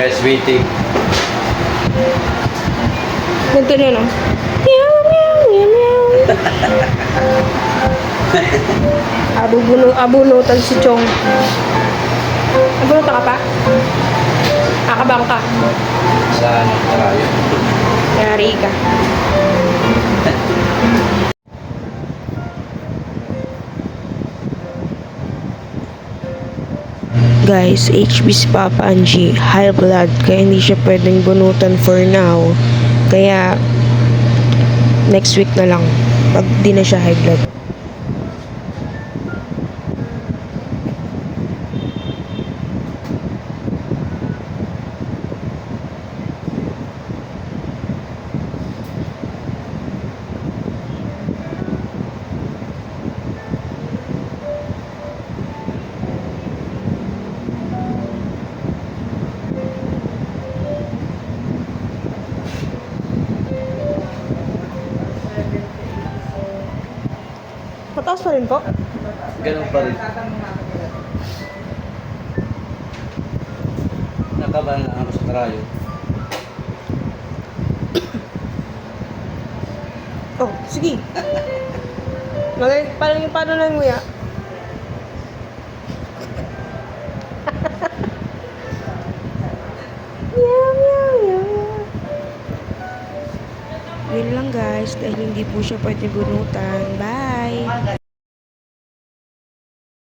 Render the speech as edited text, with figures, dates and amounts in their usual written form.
guys, waiting. Ganito na lang. Meow, meow, meow, meow. Abunutan si Chong. Abunutan ka pa? Kakabang ka. Saan? Tarayo. Yari ka. Guys, HB si Papa Angie, high blood, kaya hindi siya pwedeng bunutan for now. Kaya, next week na lang, pag di na siya high blood. Mataas pa rin po? Ganun pa rin. Nakabahan na ako sa tarayo. Oh, sige. Paano lang nguya? Meow, meow, meow. Yun lang guys, dahil hindi po siya pwede bunutan. Bye!